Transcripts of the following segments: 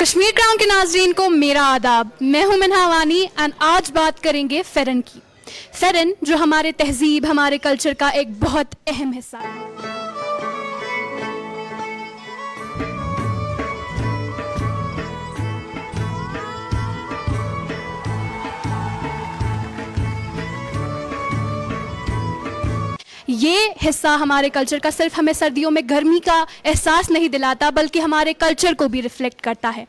Kashmir crown के नाजरीन को मेरा आदाब। मैं हूं मिन्हा वानी एंड आज बात करेंगे फेरन की। फेरन जो हमारे तहजीब, हमारे कल्चर का एक बहुत अहम हिस्सा है। ये हिस्सा हमारे कल्चर का सिर्फ हमें सर्दियों में गर्मी का एहसास नहीं दिलाता बल्कि हमारे कल्चर को भी रिफ्लेक्ट करता है।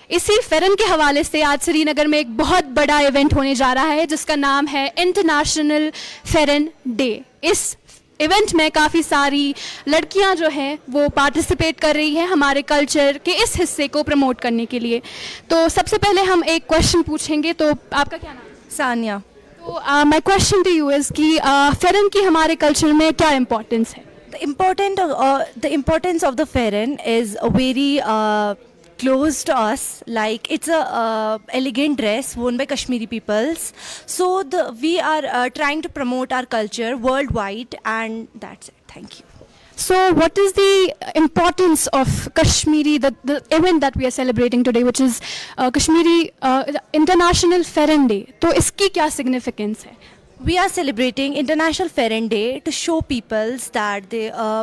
इसी फेरन के हवाले से आज श्रीनगर में एक बहुत बड़ा इवेंट होने जा रहा है जिसका नाम है इंटरनेशनल फेरन डे। इस इवेंट में काफ़ी सारी लड़कियां जो हैं वो पार्टिसिपेट कर रही हैं हमारे कल्चर के इस हिस्से को प्रमोट करने के लिए। तो सबसे पहले हम एक क्वेश्चन पूछेंगे। तो आपका क्या नाम है? सानिया। तो my question to you is कि फेरन की हमारे कल्चर में क्या इम्पोर्टेंस है? The importance of the Farron is very close to us. Like it's a elegant dress worn by Kashmiri peoples. So we are trying to promote our culture worldwide, and that's it. Thank you. So what is the importance of Kashmiri, the event that we are celebrating today, which is Kashmiri International Farron Day? तो इसकी क्या significance है? We are celebrating International Farron Day to show peoples that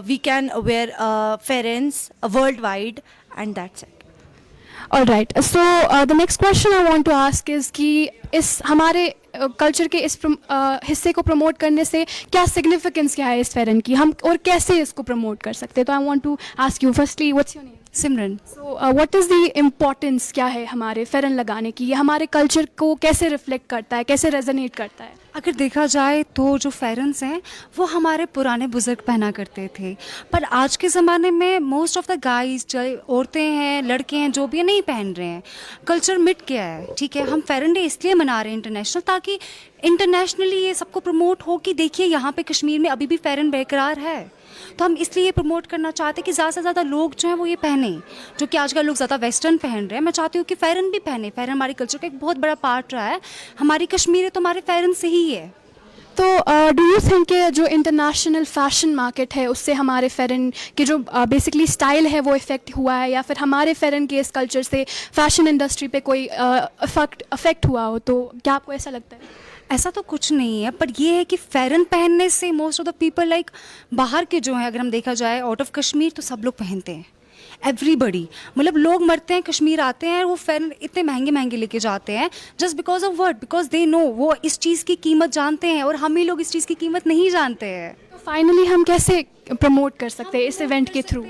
we can wear farrons worldwide, and that's it. All right. So the next question I want to ask is कि इस हमारे culture के इस हिस्से को promote करने से क्या सिग्निफिकेंस क्या है इस फेरन की, हम और कैसे इसको प्रमोट कर सकते हैं? तो I want to ask you firstly, what's your name? Simran. So what is the importance क्या है हमारे फेरन लगाने की? ये हमारे कल्चर को कैसे रिफ्लेक्ट करता है, कैसे रेजोनेट करता है? अगर देखा जाए तो जो फेरन्स हैं वो हमारे पुराने बुजुर्ग पहना करते थे, पर आज के ज़माने में मोस्ट ऑफ द गाइज, चाहे औरतें हैं, लड़के हैं, जो भी नहीं पहन रहे हैं। कल्चर मिट गया है। ठीक है, हम फेरन डे इसलिए मना रहे हैं इंटरनेशनल, ताकि इंटरनेशनली ये सबको प्रमोट हो कि देखिए यहाँ पे कश्मीर में अभी भी फेरन बरकरार है। तो हम इसलिए प्रमोट करना चाहते हैं कि ज़्यादा से ज़्यादा लोग जो हैं वो ये पहने, जो कि आजकल लोग ज़्यादा वेस्टर्न पहन रहे हैं। मैं चाहती हूँ कि फ़ेरन भी पहने। फ़ेरन हमारे कल्चर का एक बहुत बड़ा पार्ट रहा है। हमारी कश्मीर है तो हमारे फ़ेरन से ही है। तो डू यू थिंक कि जो इंटरनेशनल फैशन मार्केट है उससे हमारे फेरन के जो बेसिकली स्टाइल है वो इफ़ेक्ट हुआ है, या फिर हमारे फेरन के इस कल्चर से फैशन इंडस्ट्री पे कोई अफेक्ट हुआ हो? तो क्या आपको ऐसा लगता है? ऐसा तो कुछ नहीं है, पर ये है कि फ़ेरन पहनने से most of the people like बाहर के जो हैं, अगर हम देखा जाए आउट ऑफ कश्मीर, तो सब लोग पहनते हैं। एवरीबडी, मतलब लोग मरते हैं, कश्मीर आते हैं, वो फ़ेरन इतने महंगे महंगे लेके जाते हैं just because of word, because they know, वो इस चीज़ की कीमत जानते हैं और हम ही लोग इस चीज़ की कीमत नहीं जानते हैं। तो फाइनली हम कैसे प्रमोट कर सकते हैं इस इवेंट के थ्रू?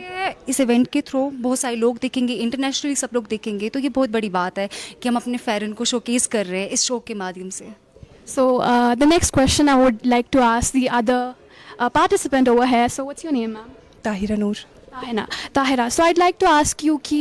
इस इवेंट के थ्रू बहुत सारे लोग देखेंगे, इंटरनेशनली सब लोग देखेंगे, तो ये बहुत बड़ी बात है कि हम अपने फ़ेरन को शोकेस कर रहे हैं इस शो के माध्यम से। So the next question I would like to ask the other participant over here. So what's your name, ma'am? Tahira Noor. Tahira. So I'd like to ask you कि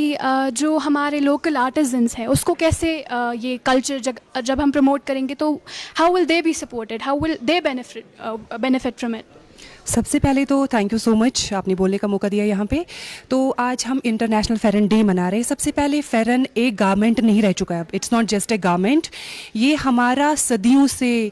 जो हमारे local artisans हैं उसको कैसे ये कल्चर जब हम प्रमोट करेंगे तो how will they be supported? How will they benefit from it? सबसे पहले तो थैंक यू सो मच, आपने बोलने का मौका दिया यहाँ पे। तो आज हम इंटरनेशनल फेरन डे मना रहे हैं। सबसे पहले फेरन एक गारमेंट नहीं रह चुका है, it's not just a garment. ये हमारा सदियों से,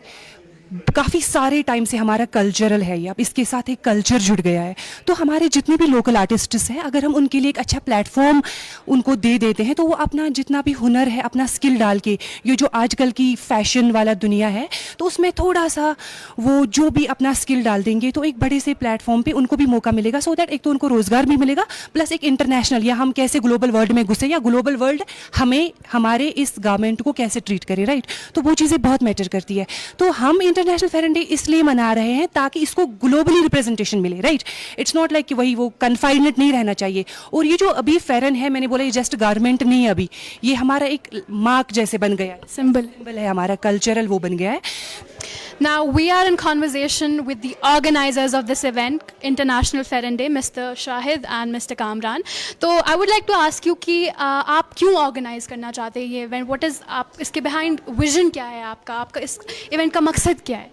काफ़ी सारे टाइम से हमारा कल्चरल है ये। अब इसके साथ एक कल्चर जुड़ गया है। तो हमारे जितने भी लोकल आर्टिस्ट्स हैं, अगर हम उनके लिए एक अच्छा प्लेटफॉर्म उनको दे देते हैं तो वो अपना जितना भी हुनर है, अपना स्किल डाल के, ये जो आजकल की फैशन वाला दुनिया है, तो उसमें थोड़ा सा वो जो भी अपना स्किल डाल देंगे तो एक बड़े से प्लेटफॉर्म पे उनको भी मौका मिलेगा। सो दैट एक तो उनको रोज़गार भी मिलेगा, प्लस एक इंटरनेशनल, या हम कैसे ग्लोबल वर्ल्ड में घुसे, या ग्लोबल वर्ल्ड हमें हमारे इस गारमेंट को कैसे ट्रीट करे, राइट? तो वो चीज़ें बहुत मैटर करती है। तो हम इंटरनेशनल फेरन डे इसलिए मना रहे हैं ताकि इसको ग्लोबली रिप्रेजेंटेशन मिले, राइट? इट्स नॉट लाइक कि वही वो कन्फाइनेड नहीं रहना चाहिए। और ये जो अभी फेरन है, मैंने बोला ये जस्ट गारमेंट नहीं है, अभी ये हमारा एक मार्क जैसे बन गया है, सिंबल है हमारा कल्चरल, वो बन गया है। Now we are in conversation with the organizers of this event, International Farron Day, Mr. Shahid and Mr. Kamran. तो I would like to ask you कि आप क्यों ऑर्गेनाइज करना चाहते हैं ये इवेंट? What is आप इसके behind विजन क्या है आपका इस इवेंट का मकसद क्या है?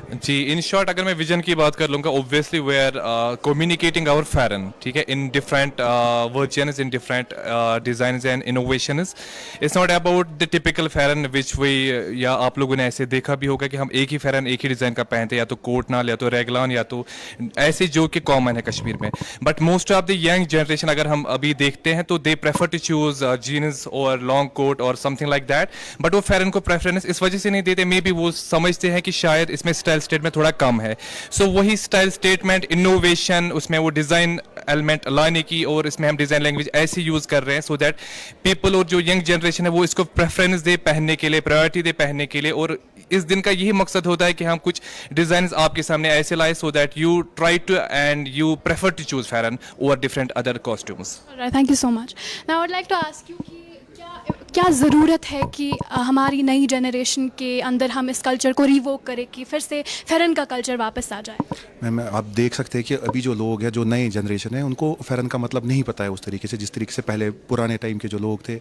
जी, इन शॉर्ट अगर मैं विजन की बात कर लूँगा, obviously we are communicating our pheran, ठीक है, in different versions, in different designs and innovations. It's not about the typical pheran which we, या आप लोगों ने ऐसे देखा भी होगा कि हम एक ही फैरन एक ही डिज़ाइन का पहनते हैं, या तो कोट नाल, या तो रेगलान, या तो ऐसे जो कि कॉमन है कश्मीर में. But most of the young generation अगर हम अभी देखते हैं तो they prefer to choose jeans और लॉन्ग कोट और समथिंग लाइक दैट. बट वो फैरन को प्रेफरेंस इस वजह से नहीं देते, मे बी वो समझते हैं कि शायद इसमें स्टाइल स्टेटमेंट थोड़ा कम है. सो वही स्टाइल स्टेटमेंट, इनोवेशन, उसमें वो डिज़ाइन एलिमेंट लाने की, और इसमें हम डिज़ाइन लैंग्वेज ऐसी यूज़ कर रहे हैं सो दैट पीपल और जो यंग जनरेशन है वो इसको प्रेफरेंस दे पहनने के लिए, प्रायोरिटी दे पहनने के लिए. और इस दिन का यही मकसद होता है कि हम कुछ डिज़ाइन आपके सामने ऐसे लाए so that you try to and you prefer to choose pheran over different other costumes. Thank you so much. Now I would like to ask you कि क्या ज़रूरत है कि हमारी नई जनरेशन के अंदर हम इस कल्चर को रिवोक करें कि फिर से फ़ैरन का कल्चर वापस आ जाए? मैम, आप देख सकते हैं कि अभी जो लोग हैं, जो नई जनरेशन है, उनको फ़ैरन का मतलब नहीं पता है उस तरीके से, जिस तरीके से पहले पुराने टाइम के जो लोग थे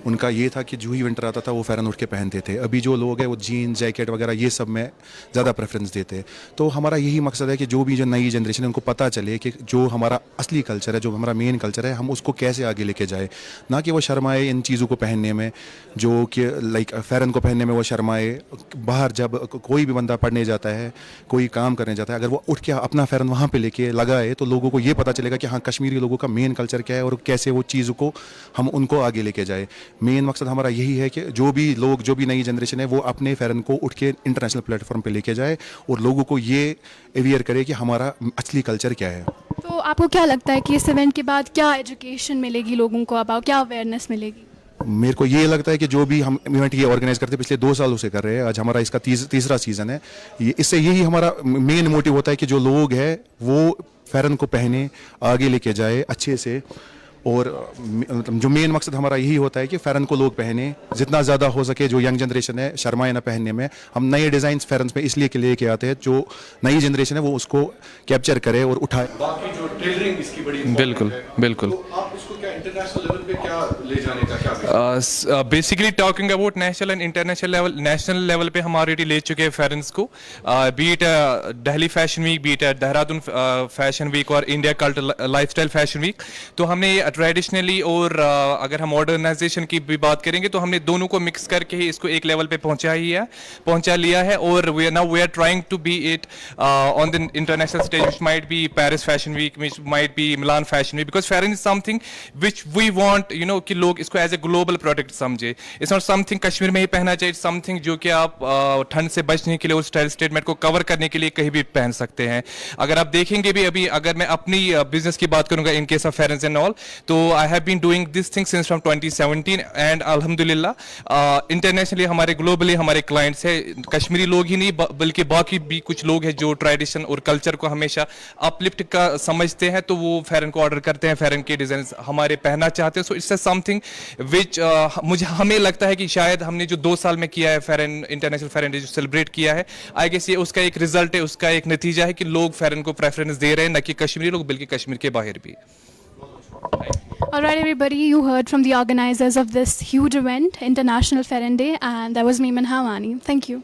उनका ये था कि जो ही विंटर आता था वो फ़ैरन उठ के पहनते थे. अभी जो लोग हैं वो जीन्स, जैकेट वगैरह ये सब में ज़्यादा प्रेफरेंस देते हैं. तो हमारा यही मकसद है कि जो भी जो नई जनरेशन है उनको पता चले कि जो हमारा असली कल्चर है, जो हमारा मेन कल्चर है, हम उसको कैसे आगे लेके जाए. ना कि वो शर्माए इन चीज़ों को पहनने में, जो कि लाइक फ़ैरन को पहनने में वो शर्माए. बाहर जब कोई भी बंदा पढ़ने जाता है, कोई काम करने जाता है, अगर वो उठ के अपना फ़ैरन वहाँ पे लेके लगाए तो लोगों को ये पता चलेगा कि हाँ, कश्मीरी लोगों का मेन कल्चर क्या है और कैसे वो चीज़ों को हम उनको आगे लेके जाए. मेन मकसद हमारा यही है कि जो भी लोग, जो भी नई जनरेशन है, वो अपने फ़ैरन को उठ के इंटरनेशनल प्लेटफॉर्म पे लेके जाए और लोगों को ये अवेयर करे कि हमारा असली कल्चर क्या है. तो आपको क्या लगता है कि इस इवेंट के बाद क्या एजुकेशन मिलेगी लोगों को, अबाउट क्या अवेयरनेस मिलेगी? मेरे को ये लगता है कि जो भी हम इवेंट ये ऑर्गेनाइज करते हैं पिछले 2 सालों से कर रहे हैं, आज हमारा इसका तीसरा सीज़न है. इससे यही हमारा मेन मोटिव होता है कि जो लोग हैं वो फ़ैरन को पहने, आगे लेके जाए अच्छे से. और जो मेन मकसद हमारा यही होता है कि फ़ैरन को लोग पहने, जितना ज़्यादा हो सके. जो यंग जनरेशन है शर्माए ना पहनने में. हम नए डिज़ाइन फ़ैरन में इसलिए के लेके आते हैं, जो नई जनरेशन है वो उसको कैप्चर करे और उठाए. बाकी जो टेलरिंग इसकी बड़ी बिल्कुल बिल्कुल. तो आप इसको क्या इंटरनेशनल लेवल पे क्या ले जाने का क्या basically talking about national and international level, national level पे हम ऑलरेडी ले चुके हैं फेरेंस को, be it Delhi fashion week, be it Dehradun fashion week और India culture lifestyle fashion week. तो हमने ट्रेडिशनली और अगर हम मॉडर्नाइजेशन की भी बात करेंगे तो हमने दोनों को मिक्स करके ही इसको एक लेवल पे पहुंचा लिया है. और we are trying to be it on the international stage, which might be Paris fashion week, which might be Milan fashion week, because pheran is something which we want, you know, कि लोग इसको as a global product समझे. It's not something Kashmir में ही पहना चाहिए, something जो कि आप ठंड से बचने के लिए और स्टाइल स्टेटमेंट को कवर करने के लिए कहीं भी पहन सकते हैं. अगर आप देखेंगे भी, अभी अगर मैं अपनी बिजनेस की बात करूंगा इन केस ऑफ फेरेंस एंड ऑल, तो I have been doing this thing since from 2017 and अल्हम्दुलिल्लाह इंटरनेशनली हमारे ग्लोबली हमारे क्लाइंट्स है, कश्मीरी लोग ही नहीं बल्कि बाकी भी कुछ लोग हैं जो ट्रेडिशन और कल्चर को हमेशा अपलिफ्ट का समझते हैं, तो वो फेरन को ऑर्डर करते हैं, फेरन के डिजाइन हमारे पहनना चाहते हैं. सो इट्स समथिंग विच हमें लगता है कि शायद हमने जो 2 साल में किया है फेरन, इंटरनेशनल फेरन डे जो सेलिब्रेट किया है, आई गेस ये उसका एक रिजल्ट है, उसका एक नतीजा है कि लोग फेरन को प्रेफरेंस दे रहे हैं, न कि कश्मीरी लोग बल्कि कश्मीर के बाहर भी. All right, everybody, you heard from the organizers of this huge event, International Ferren Day, and that was me, Manha Wani. Thank you.